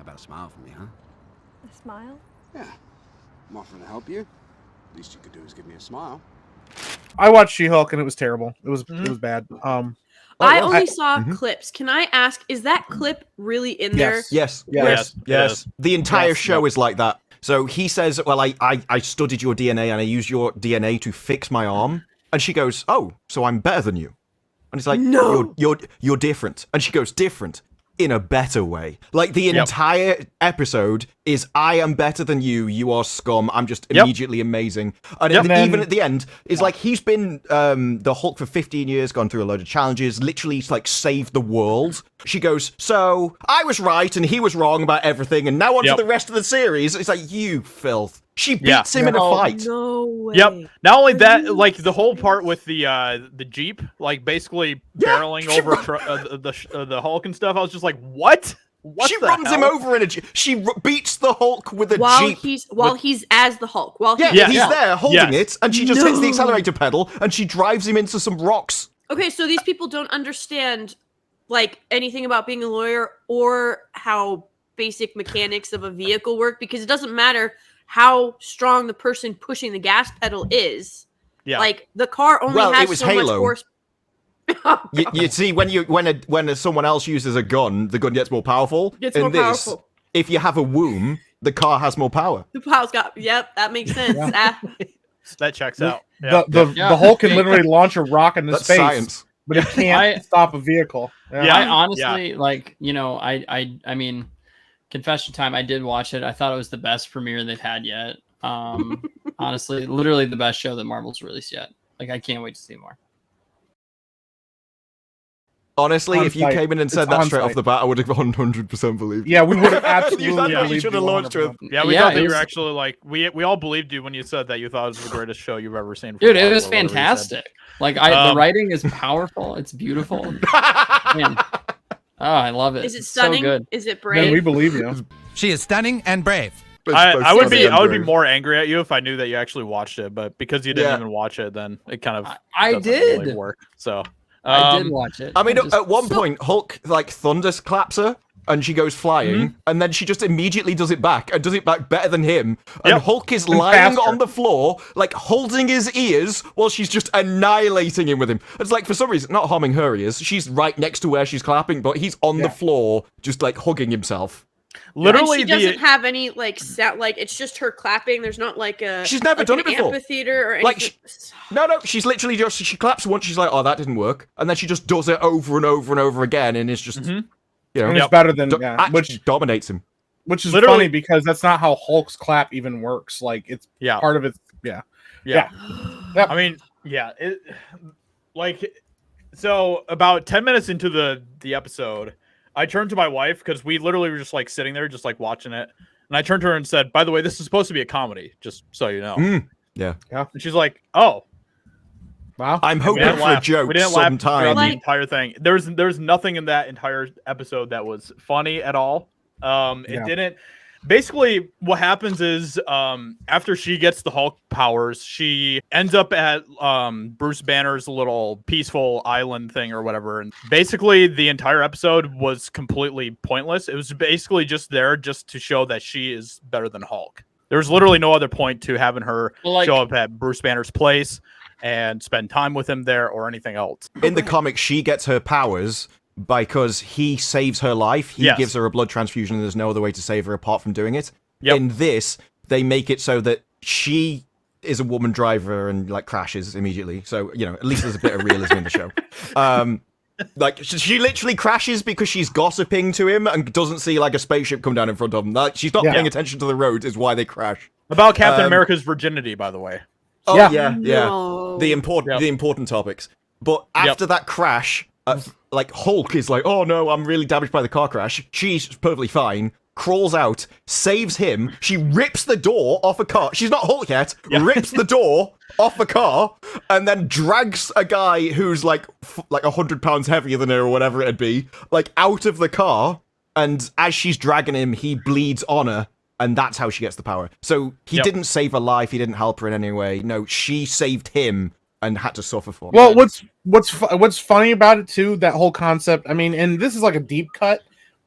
about a smile from me, huh? A smile? Yeah. I'm offering to help you. Least you could do is give me a smile. I watched She-Hulk and it was terrible. It was bad. I only saw clips. Can I ask, is that clip really in there? Yes. The entire show is like that. So he says, well, I studied your DNA and I used your DNA to fix my arm. And she goes, oh, so I'm better than you. And it's like, no, you're different. And she goes, different in a better way. Like the entire episode is, I am better than you. You are scum. I'm just immediately amazing. And even at the end, it's like he's been the Hulk for 15 years, gone through a load of challenges, literally like saved the world. She goes, so I was right and he was wrong about everything. And now on to the rest of the series. It's like, you filth. She beats him in a fight. No way. Yep. Not only that, like the whole part with the Jeep, like basically barreling over the Hulk and stuff. I was just like, what? She runs him over in a Jeep. She beats the Hulk with a Jeep. He's as the Hulk. He's there holding it, and she just hits the accelerator pedal, and she drives him into some rocks. Okay, so these people don't understand like anything about being a lawyer or how basic mechanics of a vehicle work, because it doesn't matter how strong the person pushing the gas pedal is. Yeah. Like the car only has so much horse. You see, when someone else uses a gun, the gun gets more powerful. Powerful. If you have a womb, the car has more power. The power's got. Yep, that makes sense. That checks out. The Hulk can literally launch a rock into space, science. But it can't stop a vehicle. I honestly like. I mean. Confession time, I did watch it. I thought it was the best premiere they've had yet. Honestly, literally the best show that Marvel's released yet. Like, I can't wait to see more. Honestly, if you came in and said that straight off the bat, I would have 100% believed. Yeah, we would have absolutely you should have launched with. Yeah, we thought that you were actually like, we all believed you when you said that you thought it was the greatest show you've ever seen. Dude, it was fantastic. Like, the writing is powerful. It's beautiful. Man. Oh, I love it. Is it stunning? So good. Is it brave? Man, we believe you. She is stunning and brave. I would be more angry at you if I knew that you actually watched it, but because you didn't even watch it, then it kind of doesn't really work. So I did watch it. I mean, at one point, Hulk like thunderclaps her, and she goes flying, and then she just immediately does it back, and does it back better than him. And Hulk is lying on the floor, like holding his ears while she's just annihilating him with him. It's like, for some reason, not harming her ears. She's right next to where she's clapping, but he's on the floor, just like hugging himself. Literally, and she doesn't have any like sound. Like, it's just her clapping. There's not like a. She's never done it before. Amphitheater or anything. Like, no. She's literally just she claps once. She's like, oh, that didn't work, and then she just does it over and over and over again, and it's just. You know, and it's better than which dominates him. Which is funny because that's not how Hulk's clap even works. Like, it's part of it. Yeah. I mean, so about 10 minutes into the episode, I turned to my wife because we literally were just like sitting there, just like watching it, and I turned to her and said, "By the way, this is supposed to be a comedy, just so you know." Yeah. And she's like, "Oh." Wow. I'm hoping for a joke. We didn't laugh throughout the entire thing. There's nothing in that entire episode that was funny at all. It didn't. Basically, what happens is after she gets the Hulk powers, she ends up at Bruce Banner's little peaceful island thing or whatever. And basically, the entire episode was completely pointless. It was basically just there just to show that she is better than Hulk. There was literally no other point to having her show up at Bruce Banner's place and spend time with him there or anything else. In the comic, she gets her powers because he saves her life. He gives her a blood transfusion, and there's no other way to save her apart from doing it. In this, they make it so that she is a woman driver and like crashes immediately. So, you know, at least there's a bit of realism in the show. Like, she literally crashes because she's gossiping to him and doesn't see like a spaceship come down in front of him. Like, she's not paying attention to the road is why they crash. About Captain America's virginity, by the way. Oh yeah. The important topics. But after that crash, like Hulk is like, oh no, I'm really damaged by the car crash. She's perfectly fine. Crawls out, saves him. She rips the door off a car. She's not Hulk yet. Rips the door off a car, and then drags a guy who's like 100 pounds heavier than her or whatever it'd be, like out of the car. And as she's dragging him, he bleeds on her. And that's how she gets the power. So he didn't save her life. He didn't help her in any way. No, she saved him and had to suffer for it. Well, what's funny about it too? That whole concept. I mean, and this is like a deep cut,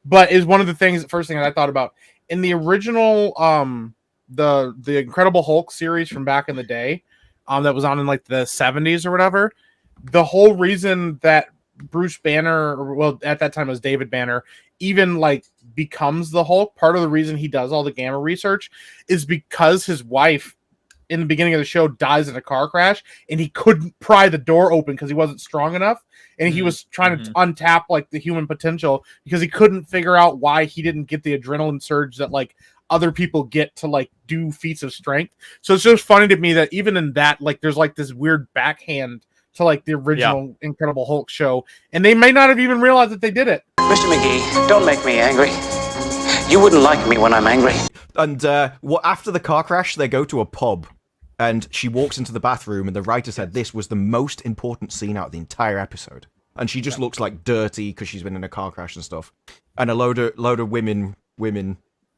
but is one of the first things I thought about in the original the Incredible Hulk series from back in the day, that was on in like the 70s or whatever. The whole reason that Bruce Banner, or well, at that time it was David Banner, even like becomes the Hulk, part of the reason he does all the gamma research is because his wife in the beginning of the show dies in a car crash and he couldn't pry the door open because he wasn't strong enough, and he was trying to untap like the human potential because he couldn't figure out why he didn't get the adrenaline surge that like other people get to like do feats of strength. So it's just funny to me that even in that, like, there's like this weird backhand to like the original Incredible Hulk show, and they may not have even realized that they did it. Mr. McGee, don't make me angry. You wouldn't like me when I'm angry. And after the car crash, they go to a pub, and she walks into the bathroom, and the writer said this was the most important scene out of the entire episode. And she just looks like dirty because she's been in a car crash and stuff. And a load of women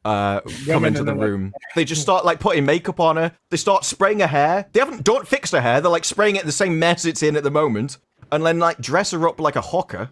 come into the room. They just start like putting makeup on her. They start spraying her hair. Don't fix her hair. They're like spraying it in the same mess it's in at the moment, and then like dress her up like a hawker.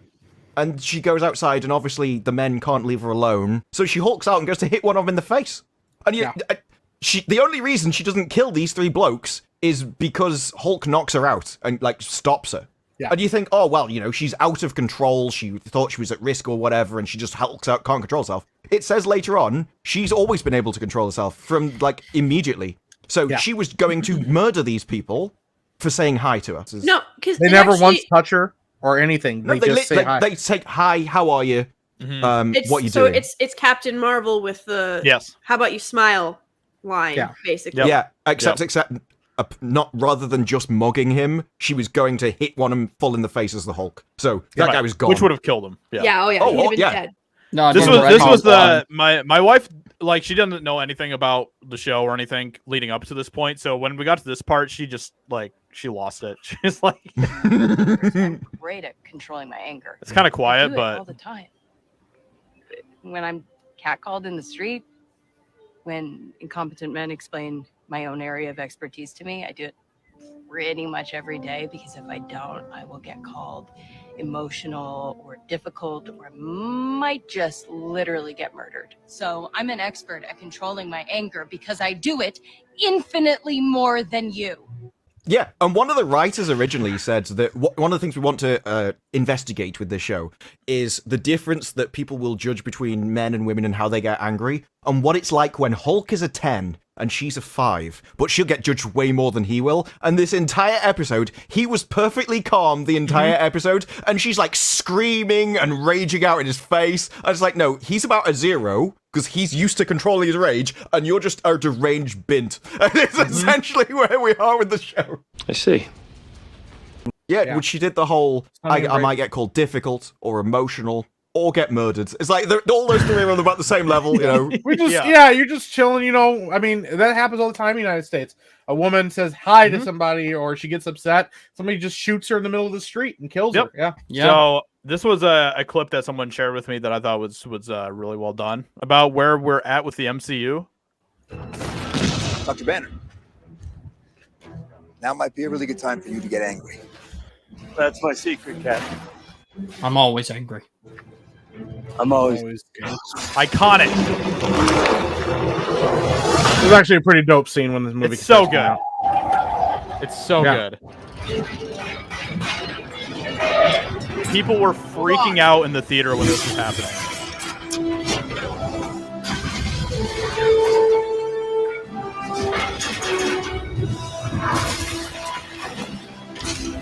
And she goes outside, and obviously the men can't leave her alone, so she hulks out and goes to hit one of them in the face. And the only reason she doesn't kill these three blokes is because Hulk knocks her out and like stops her. Yeah. And you think, oh well, you know, she's out of control. She thought she was at risk or whatever, and she just hulks out, can't control herself. It says later on she's always been able to control herself from like immediately. So she was going to murder these people for saying hi to her. No, because they never once touch her or anything. No, they just say hi. They say hi. How are you? What you doing? So it's Captain Marvel with the "How about you smile" line, basically. Yeah, except not rather than just mugging him, she was going to hit one of them full in the face as the Hulk. So that guy was gone, which would have killed him. He'd have been dead. No, this was the my wife, like, she doesn't know anything about the show or anything leading up to this point. So when we got to this part, she just like she lost it. She's like, I'm great at controlling my anger. It's kind of quiet, but all the time. When I'm catcalled in the street, when incompetent men explain my own area of expertise to me, I do it pretty much every day, because if I don't, I will get called emotional or difficult, or might just literally get murdered. So I'm an expert at controlling my anger because I do it infinitely more than you. Yeah, and one of the writers originally said that one of the things we want to investigate with this show is the difference that people will judge between men and women and how they get angry, and what it's like when Hulk is a 10 and she's a 5, but she'll get judged way more than he will. And this entire episode, he was perfectly calm the entire episode, and she's like screaming and raging out in his face. I was like, no, he's about a 0, because he's used to controlling his rage, and you're just a deranged bint. And it's essentially where we are with the show. I see. Yeah, which she did the whole, I might get called difficult or emotional or get murdered. It's like all those three are on about the same level, you know. We just, you're just chilling, you know. I mean, that happens all the time in the United States. A woman says hi to somebody, or she gets upset. Somebody just shoots her in the middle of the street and kills her. Yeah. So this was a clip that someone shared with me that I thought was really well done about where we're at with the MCU. Dr. Banner, now might be a really good time for you to get angry. That's my secret, Captain. I'm always angry. I'm always iconic. It was actually a pretty dope scene when this movie. It's so good. It's so good. People were freaking out in the theater when this was happening.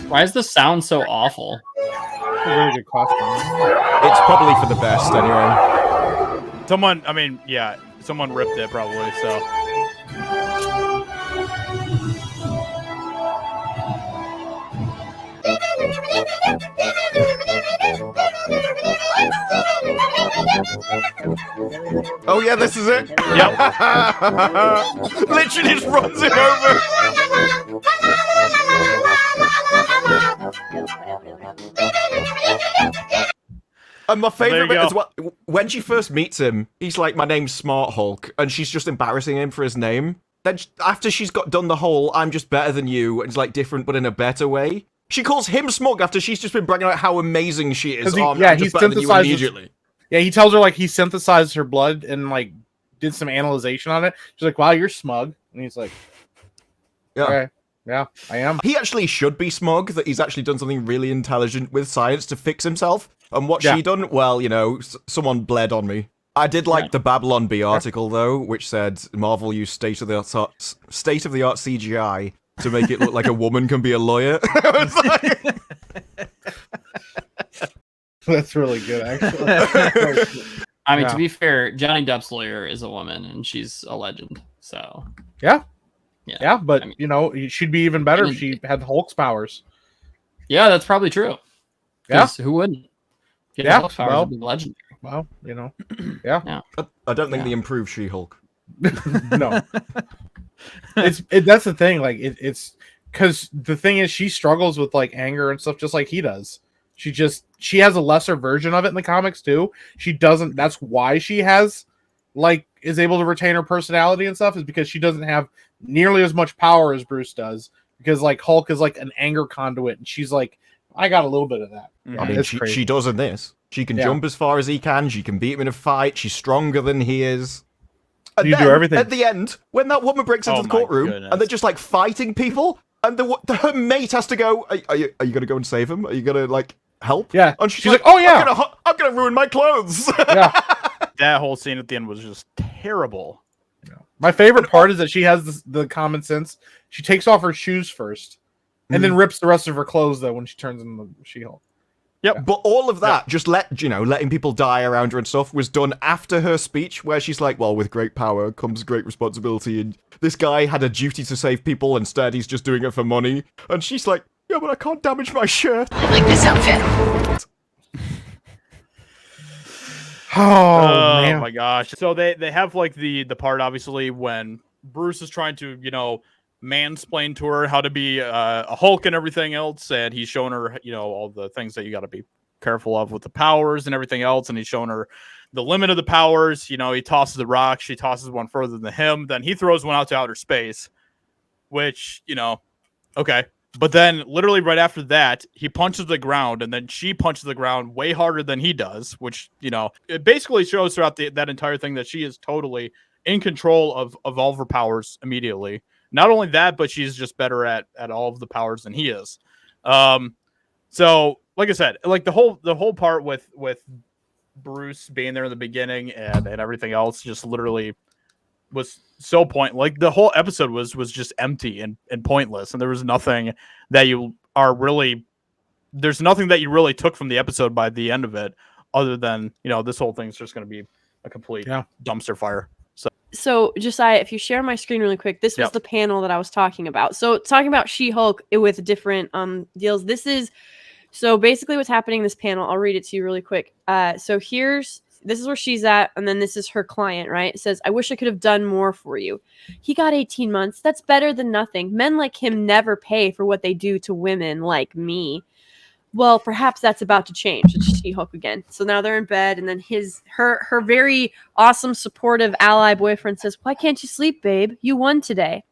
Why is the sound so awful? It's a really good costume. It's probably for the best, anyway. Someone ripped it probably, so. Oh yeah, this is it. Yep. Literally just runs it over. And my favorite bit as well, when she first meets him, he's like, "My name's Smart Hulk," and she's just embarrassing him for his name. Then after she's done the whole "I'm just better than you," and it's like different but in a better way, she calls him smug after she's just been bragging about how amazing she is. He synthesizes Yeah, he tells her like he synthesized her blood and like did some analyzation on it. She's like, "Wow, you're smug," and he's like, Yeah. "Okay, yeah, I am." He actually should be smug that he's actually done something really intelligent with science to fix himself. And what's she done? Well, you know, someone bled on me. I did like the Babylon Bee article though, which said Marvel used state of the art CGI to make it look like a woman can be a lawyer. That's really good, actually. I mean, to be fair, Johnny Depp's lawyer is a woman, and she's a legend. So yeah, but I mean, you know, she'd be even better if she had Hulk's powers. Yeah, that's probably true. Yeah, who wouldn't? Yeah, powers would be legendary. Well, you know, yeah. I don't think they improved She-Hulk. No, that's the thing. Like it's because the thing is, she struggles with like anger and stuff, just like he does. She has a lesser version of it in the comics too. She doesn't. That's why she is able to retain her personality and stuff, is because she doesn't have nearly as much power as Bruce does. Because like Hulk is like an anger conduit, and she's like, I got a little bit of that. I mean, she does in this. She can jump as far as he can. She can beat him in a fight. She's stronger than he is. And you do everything. At the end, when that woman breaks into the courtroom and they're just like fighting people, and her mate has to go, are you going to go and save him? Are you going to like help? Yeah. And she's like, oh yeah, I'm going to ruin my clothes. Yeah. That whole scene at the end was just terrible. My favorite part is that she has the common sense. She takes off her shoes first, and then rips the rest of her clothes though when she turns into She-Hulk. Yep, but all of that, just letting people die around her and stuff, was done after her speech, where she's like, well, with great power comes great responsibility, and this guy had a duty to save people, instead he's just doing it for money. And she's like, yeah, but I can't damage my shirt. I like this outfit. Oh man. My gosh. So they have like the part, obviously, when Bruce is trying to, mansplain to her how to be a Hulk and everything else, and he's showing her all the things that you got to be careful of with the powers and everything else, and he's showing her the limit of the powers. He tosses the rock, she tosses one further than him, then he throws one out to outer space, which okay, but then literally right after that he punches the ground, and then she punches the ground way harder than he does, which it basically shows throughout that entire thing that she is totally in control of all of her powers immediately. Not only that, but she's just better at all of the powers than he is. So like I said, like the whole part with Bruce being there in the beginning and everything else just literally was so like the whole episode was just empty and pointless, and there was nothing that there's nothing that you really took from the episode by the end of it, other than this whole thing's just going to be a complete dumpster fire. So, Josiah, if you share my screen really quick, this was the panel that I was talking about. So, talking about She-Hulk with different deals. So basically what's happening in this panel, I'll read it to you really quick. So this is where she's at, and then this is her client, right? It says, I wish I could have done more for you. He got 18 months. That's better than nothing. Men like him never pay for what they do to women like me. Well, perhaps that's about to change. It's She-Hulk again. So now they're in bed, and then her very awesome, supportive ally boyfriend says, why can't you sleep, babe? You won today.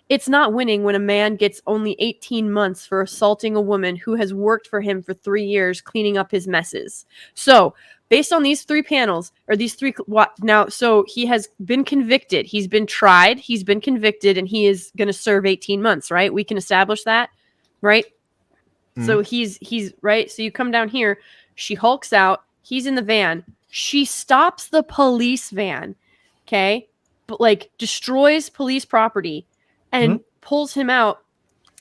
It's not winning when a man gets only 18 months for assaulting a woman who has worked for him for 3 years cleaning up his messes. So based on these three panels, or these three, so he has been convicted. He's been tried. He's been convicted, and he is going to serve 18 months, right? We can establish that, right? So he's right. So you come down here, she hulks out. He's in the van. She stops the police van. Okay. But destroys police property and pulls him out.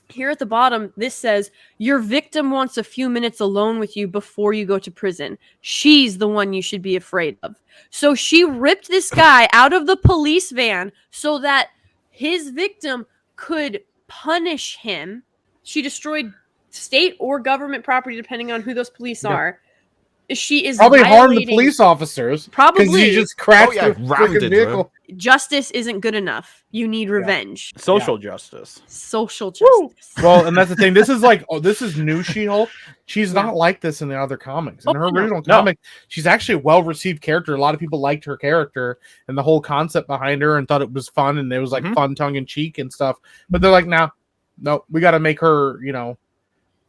Here at the bottom, this says, your victim wants a few minutes alone with you before you go to prison. She's the one you should be afraid of. So she ripped this guy out of the police van so that his victim could punish him. She destroyed state or government property, depending on who those police are. She is probably harmed the police officers. Probably because he just crashed the freaking vehicle. Justice isn't good enough. You need revenge. Social justice. Social justice. Well, and that's the thing. This is this is new She-Hulk. She's not like this in the other comics. In her original comic, she's actually a well-received character. A lot of people liked her character and the whole concept behind her and thought it was fun, and it was fun tongue-in-cheek and stuff. But they're like, no, we got to make her,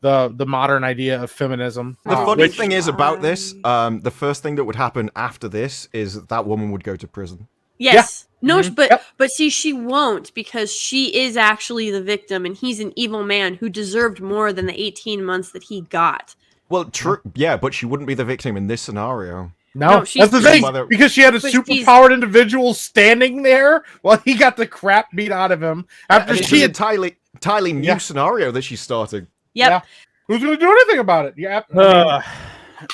the modern idea of feminism. The funny Which- thing is about this, the first thing that would happen after this is that woman would go to prison. Yes. No, Mhm. but Yep. but see, she won't, because she is actually the victim, and he's an evil man who deserved more than the 18 months that he got. Well, true, yeah, but she wouldn't be the victim in this scenario. No, No, she's- that's the thing. Mother- Because she had a But she's- superpowered individual standing there while he got the crap beat out of him after And it's she an had. entirely new Yeah. scenario that she's starting. Yep. Yeah. Who's going to do anything about it? Yeah. But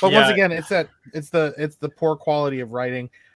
yeah. once again, it's the poor quality of writing.